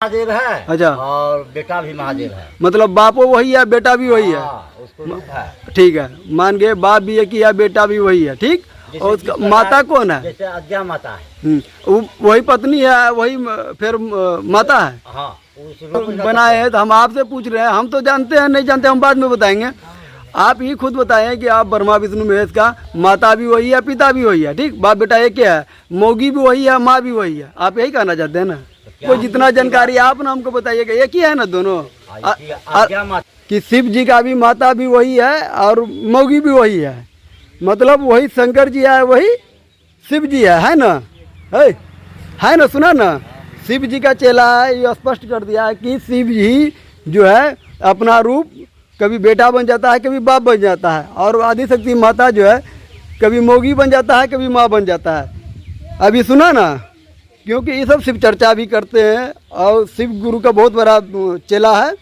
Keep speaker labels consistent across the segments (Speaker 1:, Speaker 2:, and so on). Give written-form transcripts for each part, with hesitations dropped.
Speaker 1: महादेव है।
Speaker 2: अच्छा।
Speaker 1: और बेटा भी महादेव है।
Speaker 2: मतलब बापो वही है, बेटा भी वही है।
Speaker 1: उसको रूप है।
Speaker 2: ठीक है, मान गए बाप भी एक ही है, बेटा भी वही है। ठीक। और उसका माता कौन है?
Speaker 1: जैसे आज्ञा माता है।
Speaker 2: वही पत्नी है, वही फिर माता है।
Speaker 1: हाँ,
Speaker 2: बनाए हैं तो हम आपसे पूछ रहे हैं। हम तो जानते हैं, नहीं जानते हम बाद में बताएंगे। आप ही खुद बताएं कि आप ब्रह्मा विष्णु महेश का माता भी वही है, पिता भी वही है। ठीक, बाप बेटा एक है, मौगी भी वही है, माँ भी वही है। आप यही कहना चाहते हैं ना? कोई जितना जानकारी आप ना हमको बताइएगा। एक ही है ना दोनों? कि शिव जी का भी माता भी वही है और मौगी भी वही है। मतलब वही शंकर जी है, वही शिव जी है ना? है ना? सुना ना, शिव जी का चेला है, ये स्पष्ट कर दिया है कि शिव जी जो है अपना रूप कभी बेटा बन जाता है, कभी बाप बन जाता है। और आदिशक्ति माता जो है कभी मौगी बन जाता है, कभी माँ बन जाता है। अभी सुना ना, क्योंकि ये सब शिव चर्चा भी करते हैं और शिव गुरु का बहुत बड़ा चेला है।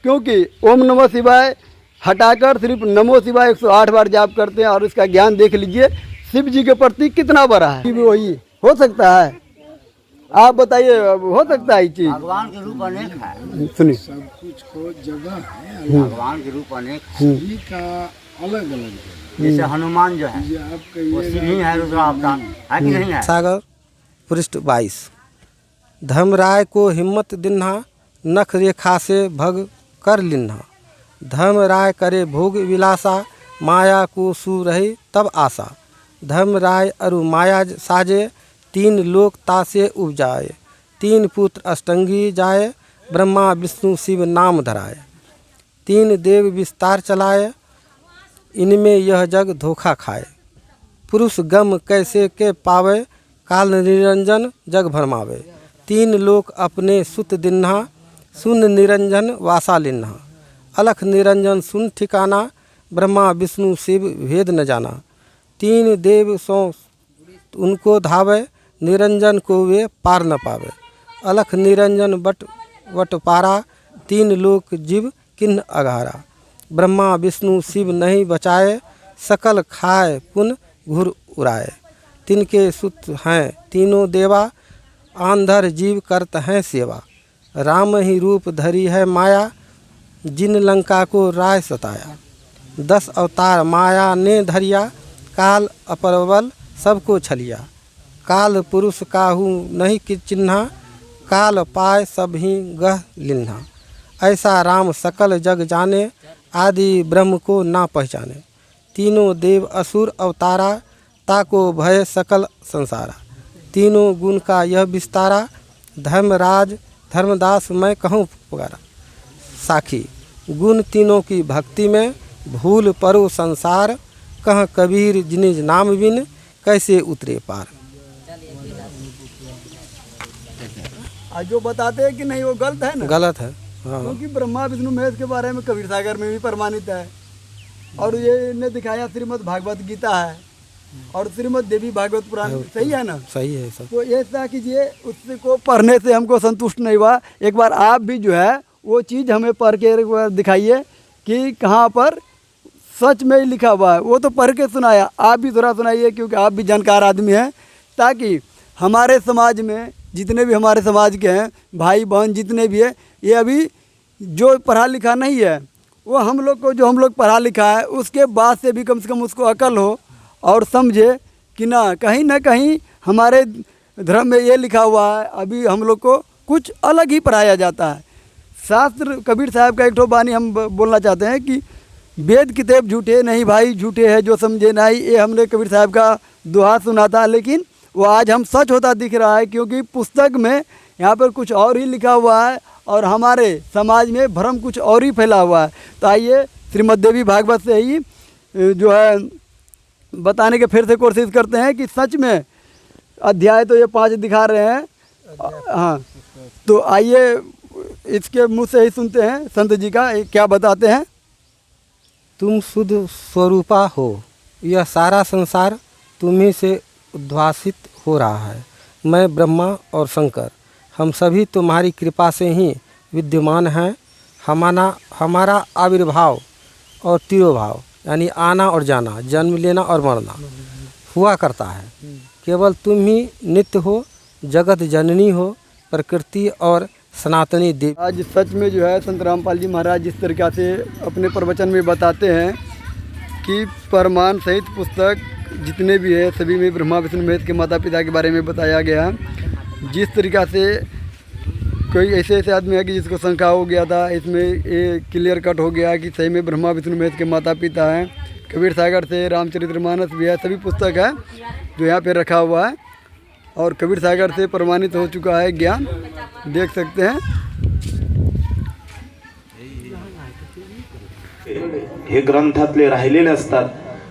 Speaker 2: क्योंकि ओम नमः शिवाय हटाकर सिर्फ नमो शिवाय 108 बार जाप करते हैं। और इसका ज्ञान देख लीजिए शिव जी के प्रति कितना बड़ा है। वही हो सकता है? आप बताइए, हो सकता है ये चीज?
Speaker 1: भगवान के रूप अनेक है।
Speaker 2: सुनिए,
Speaker 3: सब कुछ को जगह है,
Speaker 1: भगवान के रूप अनेक है।
Speaker 3: सभी का अलग अलग है।
Speaker 1: जैसे हनुमान जो है
Speaker 3: ये आप
Speaker 1: वो
Speaker 3: कहिए
Speaker 1: शिव ही है, रुद्रावतार है कि नहीं है?
Speaker 4: सागर पृष्ठ 22। धर्मराय को हिम्मत दिन्हा, नख रेखा से भग कर लिन्हा। धर्मराय करे भोग विलासा, माया को सू रही तब आशा। धर्मराय अरु माया साजे, तीन लोक तासे उपजाए। तीन पुत्र अष्टंगी जाए, ब्रह्मा विष्णु शिव नाम धराए। तीन देव विस्तार चलाए, इनमें यह जग धोखा खाए। पुरुष गम कैसे के पावे, काल निरंजन जग भरमावे। तीन लोक अपने सुत दिन्हा, सुन निरंजन वासा लिन्हा। अलख निरंजन सुन ठिकाना, ब्रह्मा विष्णु शिव भेद न जाना। तीन देव सो उनको धावे, निरंजन को वे पार न पावे। अलख निरंजन वट पारा, तीन लोक जीव किन्ह अघारा। ब्रह्मा विष्णु शिव नहीं बचाए, सकल खाए पुन घुर उड़ाए। तिनके सुत हैं तीनों देवा, आंधर जीव करत हैं सेवा। राम ही रूप धरी है माया, जिन लंका को राय सताया। 10 अवतार माया ने धरिया, काल अपरवल सबको छलिया। काल पुरुष काहू नहीं कि चिन्हा, काल पाए सब ही गह लिन्हा। ऐसा राम सकल जग जाने, आदि ब्रह्म को ना पहचाने। तीनों देव असुर अवतारा, ताको भय सकल संसारा। तीनों गुण का यह विस्तारा, धर्मराज धर्मदास मैं कहूँ पुकारा। साखी गुण तीनों की भक्ति में, भूल परो संसार। कह कबीर जिनिज नाम बिन, कैसे उतरे पार।
Speaker 2: जो बताते हैं कि नहीं वो गलत है ना?
Speaker 4: गलत है। हाँ।
Speaker 2: क्योंकि ब्रह्मा विष्णु महेश के बारे में कबीर सागर में भी प्रमाणित है। और ये ने दिखाया श्रीमद् भागवत गीता है और श्रीमद् देवी भागवत पुराण। सही है ना?
Speaker 4: सही है सब।
Speaker 2: तो ऐसा कीजिए, उसको पढ़ने से हमको संतुष्ट नहीं हुआ। एक बार आप भी जो है वो चीज़ हमें पढ़ के दिखाइए कि कहाँ पर सच में ही लिखा हुआ है। वो तो पढ़ के सुनाया, आप भी थोड़ा सुनाइए क्योंकि आप भी जानकार आदमी हैं। ताकि हमारे समाज में जितने भी हमारे समाज के हैं भाई बहन जितने भी हैं, ये अभी जो पढ़ा लिखा नहीं है वो हम लोग को, जो हम लोग पढ़ा लिखा है उसके बाद से भी कम से कम उसको अकल हो और समझे कि ना कहीं हमारे धर्म में ये लिखा हुआ है। अभी हम लोग को कुछ अलग ही पढ़ाया जाता है। शास्त्र कबीर साहब का एक ठो बानी हम बोलना चाहते हैं कि वेद किताब झूठे नहीं भाई, झूठे है जो समझे नहीं। ये हमने कबीर साहब का दोहा सुना था, लेकिन वो आज हम सच होता दिख रहा है। क्योंकि पुस्तक में यहाँ पर कुछ और ही लिखा हुआ है और हमारे समाज में भ्रम कुछ और ही फैला हुआ है। तो आइए श्रीमद् देवी भागवत से ही जो है बताने के फिर से कोशिश करते हैं कि सच में अध्याय तो ये 5 दिखा रहे हैं। हाँ, तो आइए इसके मुँह से ही सुनते हैं संत जी का क्या बताते हैं।
Speaker 4: तुम शुद्ध स्वरूपा हो, यह सारा संसार तुम्ही से उद्भासित हो रहा है। मैं ब्रह्मा और शंकर, हम सभी तुम्हारी कृपा से ही विद्यमान हैं। हमारा आविर्भाव और तिरोभाव यानी आना और जाना, जन्म लेना और मरना हुआ करता है। केवल तुम ही नित्य हो, जगत जननी हो, प्रकृति और सनातनी देवी।
Speaker 2: आज सच में जो है संत रामपाल जी महाराज जिस तरीक़ा से अपने प्रवचन में बताते हैं कि प्रमाण सहित पुस्तक जितने भी है सभी में ब्रह्मा विष्णु महेश के माता पिता के बारे में बताया गया। जिस तरीक़ा से कोई ऐसे आदमी है कि जिसको शंका हो गया था, इसमें ये क्लियर कट हो गया कि सही में ब्रह्मा विष्णु महेश के माता पिता हैं। कबीर सागर से रामचरितमानस भी है, सभी पुस्तक है जो यहाँ पे रखा हुआ है और कबीर सागर से प्रमाणित हो चुका है ज्ञान, देख सकते हैं।
Speaker 5: हे ग्रंथातले राहिलेले असतात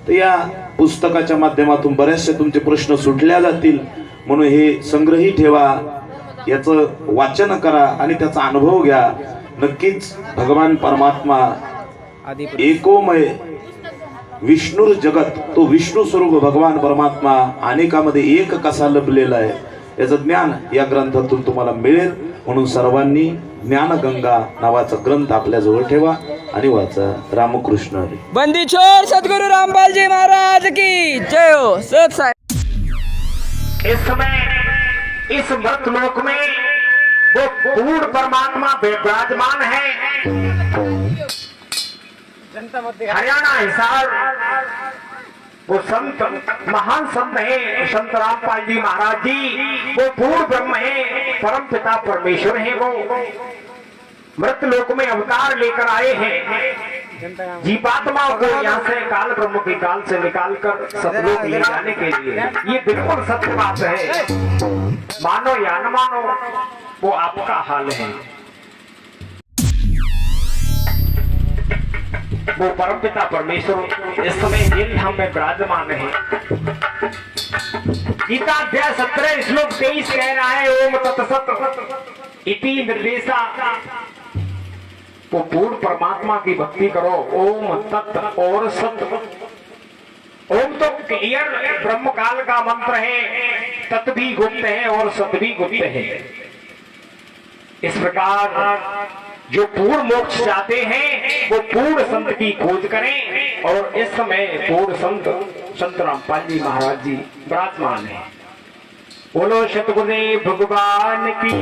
Speaker 5: तर या पुस्तकाच्या माध्यमातून बरेचसे तुमचे प्रश्न सुटल्या जातील, म्हणून हे संग्रही ठेवा, याचं वाचन करा आणि त्याचा अनुभव घ्या। नक्कीच भगवान परमात्मा एकोमय विष्णुर जगत, तो विष्णू स्वरूप भगवान परमात्मा अनेकामध्ये एक कसा लपलेला आहे याचं ज्ञान या ग्रंथातून तुम्हाला मिळेल। म्हणून सर्वांनी ज्ञानगंगा नावाचा ग्रंथ आपल्या जवळ ठेवा आणि वाचा। रामकृष्ण हरी।
Speaker 6: बंदी छोड़ सदगुरु रामपाल जी महाराज की जय हो। सत साई।
Speaker 7: इस समय इस मृत लोक में वो पूर्ण परमात्मा विराजमान है। हरियाणा हिसार वो संत महान संत है संत रामपाल जी महाराज जी, वो पूर्ण ब्रह्म है, परम पिता परमेश्वर है। वो मृत लोक में अवतार लेकर आए हैं जीवात्माओं को यहाँ से काल ब्रह्म के काल से निकालकर सतलोक ले जाने के लिए। ये बिल्कुल सत्य बात है, मानो या न मानो वो आपका हाल है। वो परमपिता परमेश्वर इस समय जेल धाम में विराजमान है। गीता अध्याय 17 श्लोक 23 कह रहा है ओम तत्सत इति निर्देशा। वो पूर्ण परमात्मा की भक्ति करो। ओम तत् और सत। ओम तो क्लियर ब्रह्म काल का मंत्र है, तत् भी गुप्त है और सत भी गुप्त है। इस प्रकार जो पूर्ण मोक्ष चाहते हैं वो पूर्ण संत की खोज करें और इस समय पूर्ण संत रामपाल जी महाराज जी विराजमान है। बोलो सतगुरुदेव भगवान की।